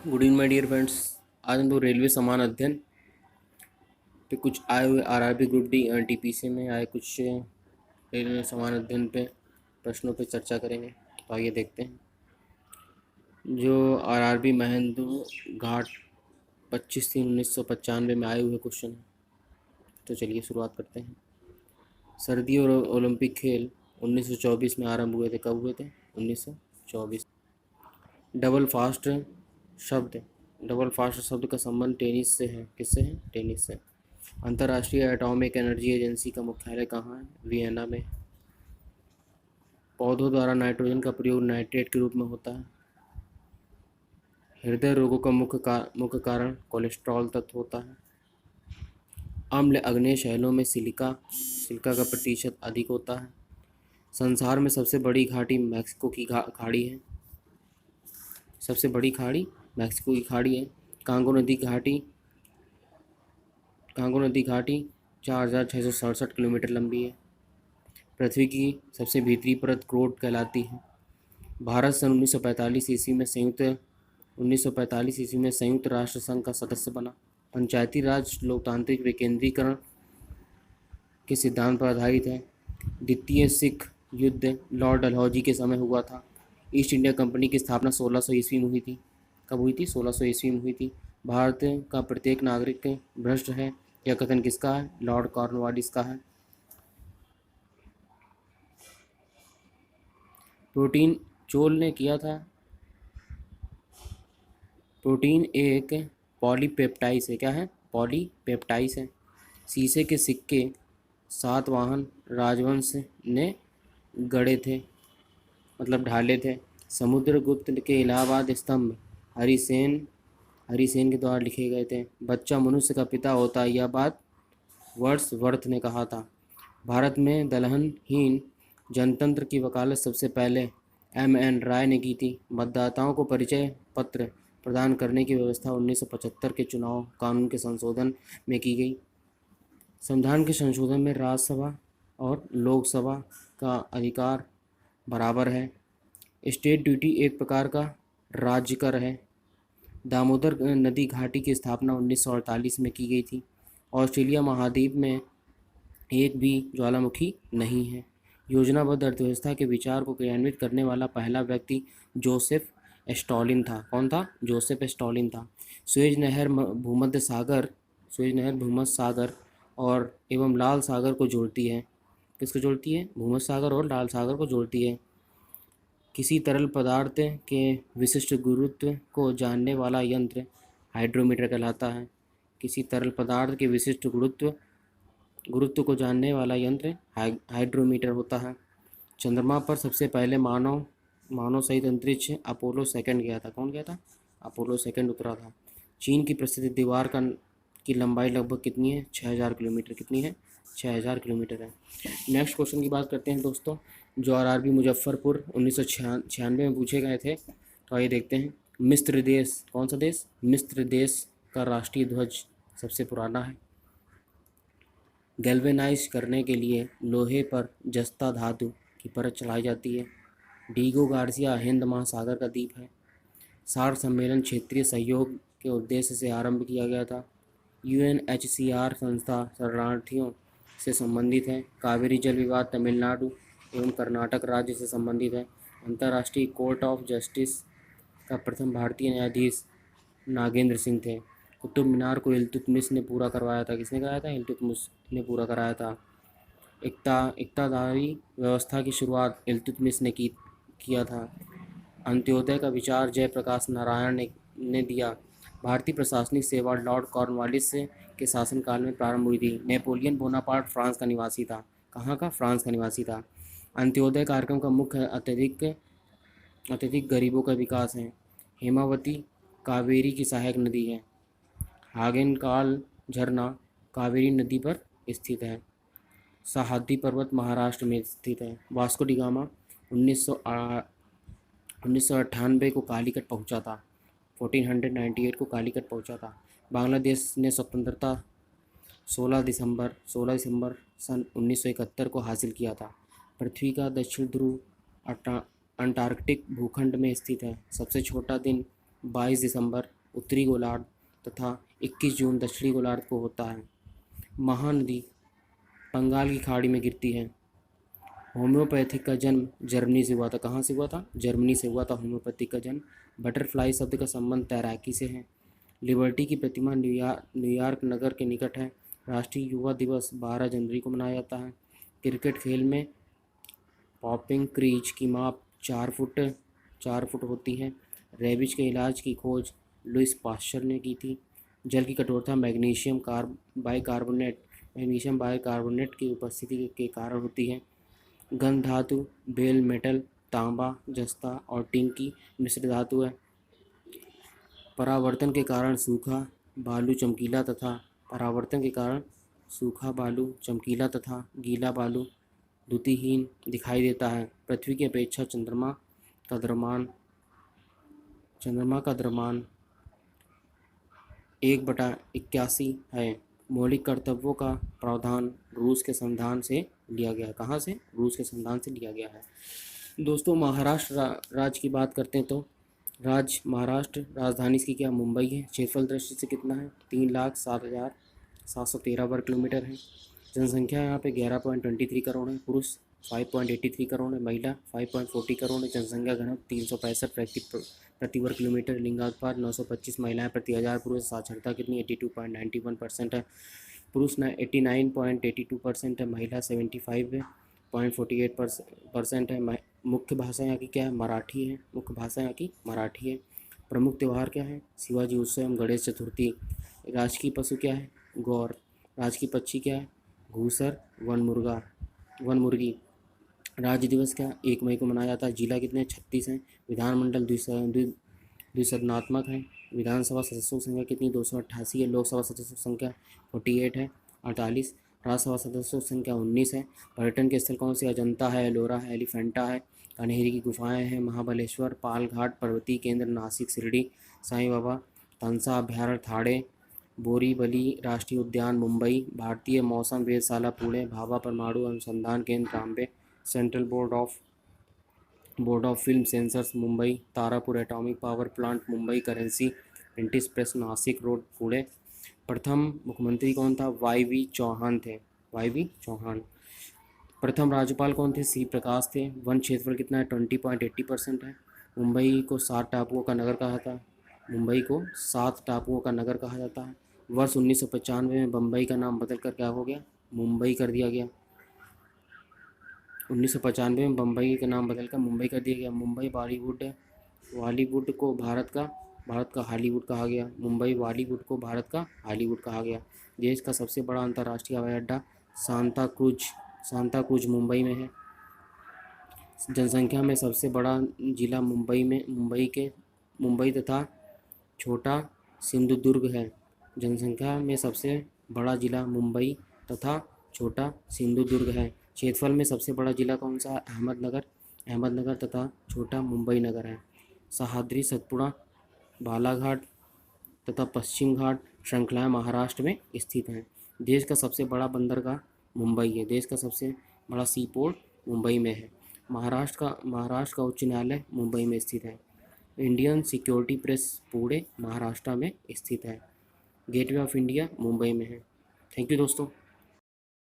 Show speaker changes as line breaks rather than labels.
Good evening my dear friends. आज हम लोग रेलवे समान अध्ययन पे कुछ आए हुए आरआरबी ग्रुप डी टीपीसी में आए कुछ रेलवे समान अध्ययन पे प्रश्नों पे चर्चा करेंगे। तो आइए देखते हैं। जो आरआरबी महेंद्र घाट 25/3/1995 में आए हुए क्वेश्चन हैं। तो चलिए शुरुआत करते हैं। सर्दी और ओलंपिक खेल 1924 में आरंभ हुए थे। कब हुए थे? 1924। डबल फास्ट शब्द डबल फास्ट शब्द का संबंध टेनिस से है। किससे है? टेनिस से। अंतर्राष्ट्रीय एटॉमिक एनर्जी एजेंसी का मुख्यालय कहाँ है? वियना में। पौधों द्वारा नाइट्रोजन का प्रयोग नाइट्रेट के रूप में होता है। हृदय रोगों का मुख्य कारण कोलेस्ट्रॉल तत्व होता है। अम्ल अग्नेय शैलों में सिलिका सिलिका का प्रतिशत अधिक होता है। संसार में सबसे बड़ी घाटी मैक्सिको की खाड़ी है। सबसे बड़ी खाड़ी मैक्सिको की खाड़ी है। कांगो नदी घाटी 4,667 किलोमीटर लंबी है। पृथ्वी की सबसे भीतरी परत क्रोट कहलाती है। भारत सन 1945 ईस्वी में संयुक्त राष्ट्र संघ का सदस्य बना। पंचायती राज लोकतांत्रिक विकेंद्रीकरण के सिद्धांत पर आधारित है। द्वितीय सिख युद्ध लॉर्ड डलहौजी के समय हुआ था। ईस्ट इंडिया कंपनी की स्थापना 1600 ईस्वी में हुई थी। कब हुई थी? 1600 ईस्वी में हुई थी। भारत का प्रत्येक नागरिक भ्रष्ट है। यह कथन किसका है? लॉर्ड कॉर्नवालिस का है। प्रोटीन चोल ने किया था। प्रोटीन एक पॉलीपेप्टाइड्स है। क्या है? पॉलीपेप्टाइड्स है। शीशे के सिक्के सातवाहन राजवंश ने गढ़े थे, मतलब ढाले थे। समुद्रगुप्त के इलाहाबाद स्तंभ हरिसेन हरिसेन के द्वारा लिखे गए थे। बच्चा मनुष्य का पिता होता है, यह बात वर्ड्सवर्थ ने कहा था। भारत में दलहनहीन जनतंत्र की वकालत सबसे पहले M.N. राय ने की थी। मतदाताओं को परिचय पत्र प्रदान करने की व्यवस्था 1975 के चुनाव कानून के संशोधन में की गई। संविधान के संशोधन में राज्यसभा और लोकसभा का अधिकार बराबर है। स्टेट ड्यूटी एक प्रकार का राज्य कर है। दामोदर नदी घाटी की स्थापना 1948 में की गई थी। ऑस्ट्रेलिया महाद्वीप में एक भी ज्वालामुखी नहीं है। योजनाबद्ध अर्थव्यवस्था के विचार को क्रियान्वित करने वाला पहला व्यक्ति जोसेफ स्टॉलिन था। कौन था? जोसेफ स्टॉलिन था। सुएज नहर भूमध्य सागर और एवं लाल सागर को जोड़ती है। किसको जोड़ती है? भूमध्य सागर और लाल सागर को जोड़ती है। किसी तरल पदार्थ के विशिष्ट गुरुत्व को जानने वाला यंत्र हाइड्रोमीटर कहलाता है। किसी तरल पदार्थ के विशिष्ट गुरुत्व को जानने वाला यंत्र हाइड्रोमीटर होता है। चंद्रमा पर सबसे पहले मानव सहित अंतरिक्ष अपोलो सेकंड गया था। कौन गया था? अपोलो सेकंड उतरा था। चीन की प्रसिद्ध दीवार की लंबाई लगभग कितनी है? 6000 किलोमीटर। कितनी है? 6000 किलोमीटर है। नेक्स्ट क्वेश्चन की बात करते हैं दोस्तों, जो आरआरबी मुजफ्फरपुर 1996 में पूछे गए थे। तो आइए देखते हैं। मिस्र देश, कौन सा देश? मिस्र देश का राष्ट्रीय ध्वज सबसे पुराना है। गैल्वेनाइज करने के लिए लोहे पर जस्ता धातु की परत चढ़ाई जाती है। डीगो गार्सिया हिंद महासागर का द्वीप है। सार्क सम्मेलन क्षेत्रीय सहयोग के उद्देश्य से आरंभ किया गया था। UNHCR संस्था शरणार्थियों से संबंधित है। कावेरी जल विवाद तमिलनाडु एवं कर्नाटक राज्य से संबंधित है। अंतर्राष्ट्रीय कोर्ट ऑफ जस्टिस का प्रथम भारतीय न्यायाधीश नागेंद्र सिंह थे। कुतुब मीनार को इल्तुतमिश ने पूरा करवाया था। किसने कराया था? इल्तुतमिश ने पूरा कराया था। इक्तादारी व्यवस्था की शुरुआत इल्तुतमिश ने किया था। अंत्योदय का विचार जयप्रकाश नारायण ने दिया। भारतीय प्रशासनिक सेवा लॉर्ड कॉर्नवालिस के शासनकाल में प्रारंभ हुई थी। नेपोलियन बोनापार्ट फ्रांस का निवासी था। कहाँ का? फ्रांस का निवासी था। अंत्योदय कार्यक्रम का मुख्य अत्यधिक गरीबों का विकास है। हेमावती कावेरी की सहायक नदी है। हागेनकाल झरना कावेरी नदी पर स्थित है। सह्याद्री पर्वत महाराष्ट्र में स्थित है। वास्को डी गामा 1998 को कालीकट पहुंचा था। 1498 को कालीकट पहुंचा था। बांग्लादेश ने स्वतंत्रता 16 दिसंबर सन 1971 को हासिल किया था। पृथ्वी का दक्षिण ध्रुव अंटार्कटिक भूखंड में स्थित है। सबसे छोटा दिन 22 दिसंबर उत्तरी गोलार्ध तथा 21 जून दक्षिणी गोलार्ध को होता है। महानदी बंगाल की खाड़ी में गिरती है। होम्योपैथिक का जन्म जर्मनी से हुआ था। कहाँ से हुआ था? जर्मनी से हुआ था होम्योपैथिक का जन्म। बटरफ्लाई शब्द का संबंध तैराकी से है। लिबर्टी की प्रतिमा न्यूयॉर्क नगर के निकट है। राष्ट्रीय युवा दिवस 12 जनवरी को मनाया जाता है। क्रिकेट खेल में पॉपिंग क्रीज की माप 4 फुट होती है। रेबीज के इलाज की खोज लुइस पास्चर ने की थी। जल की कठोरता मैग्नीशियम बाइकार्बोनेट की उपस्थिति के कारण होती है। गंध धातु बेल मेटल, तांबा, जस्ता और टिन की मिश्र धातु है। परावर्तन के कारण सूखा बालू चमकीला तथा गीला बालू द्युतिहीन दिखाई देता है। पृथ्वी की अपेक्षा चंद्रमा का द्रव्यमान 1/81 है। मौलिक कर्तव्यों का प्रावधान रूस के संविधान से लिया गया है। कहाँ से? रूस के संविधान से लिया गया है। दोस्तों, महाराष्ट्र राज्य की बात करते हैं तो महाराष्ट्र राजधानी इसकी क्या? मुंबई है। क्षेत्रफल दृष्टि से कितना है? 3,07,713 वर्ग किलोमीटर है। जनसंख्या यहाँ पे 11.23 करोड़ है। पुरुष 5.83 करोड़ है। महिला 5.40 करोड़ है। जनसंख्या घनत्व 365 व्यक्ति प्रति वर्ग किलोमीटर। लिंगानुपात 925 महिलाएं प्रति 1000 पुरुष। साक्षरता कितनी? 82.91% है। पुरुष 89.82% है। महिला 75.48% है। मुख्य भाषा यहाँ की क्या है? मराठी है। प्रमुख त्यौहार क्या है? शिवाजी उत्सव एवं गणेश चतुर्थी। राजकीय पशु क्या है? गौर। राजकीय पक्षी क्या है? घूसर, वन मुर्गी। राज्य दिवस क्या? 1 मई को मनाया जाता है। जिला कितने? 36 हैं। विधानमंडल द्विसदनात्मक है। विधानसभा सदस्यों की संख्या कितनी? 288 है। लोकसभा सदस्यों की संख्या 48 है, 48। राज्यसभा सदस्यों की संख्या 19 है। पर्यटन के स्थल कौन से? अजंता है, एलोरा है, एलिफेंटा है, कन्हेरी की गुफाएं हैं, महाबलेश्वर, पालघाट, पर्वतीय केंद्र, नासिक, शिरडी, साईं बाबा, तंसा अभ्यारण्य, थाड़े, बोरीवली राष्ट्रीय उद्यान, मुंबई, भारतीय मौसम वेधशाला पुणे, भाभा परमाणु अनुसंधान केंद्र Trombay, central board of film censors Mumbai, Tarapur atomic power plant Mumbai, currency printing press Nashik road Pune. प्रथम मुख्यमंत्री कौन था? वाई.वी. चौहान थे। प्रथम राज्यपाल कौन थे? सी प्रकाश थे। वन क्षेत्रफल कितना है? 20.80% है। मुंबई को 7 टापुओं का नगर कहा जाता है। वर्ष 1995 में बम्बई का नाम बदलकर क्या हो गया? मुंबई कर दिया गया। 1995 में बम्बई का नाम बदलकर मुंबई कर दिया गया। मुंबई बॉलीवुड को भारत का हॉलीवुड कहा गया। मुंबई बॉलीवुड को भारत का हॉलीवुड कहा गया। देश का सबसे बड़ा अंतर्राष्ट्रीय हवाई अड्डा सांता क्रूज मुंबई में है। जनसंख्या में सबसे बड़ा जिला मुंबई तथा छोटा सिंधुदुर्ग है। जनसंख्या में सबसे बड़ा जिला मुंबई तथा छोटा सिंधुदुर्ग है। क्षेत्रफल में सबसे बड़ा जिला कौन सा है? अहमदनगर तथा छोटा मुंबई नगर है। सह्याद्री, सतपुड़ा, बालाघाट तथा पश्चिम घाट श्रृंखलाएं महाराष्ट्र में स्थित हैं। देश का सबसे बड़ा बंदरगाह मुंबई है। देश का सबसे बड़ा सी पोर्ट मुंबई में है। महाराष्ट्र का उच्च न्यायालय मुंबई में स्थित है। Indian security press Pune Maharashtra में स्थित है। गेटवे ऑफ इंडिया मुंबई में है। थैंक यू दोस्तों।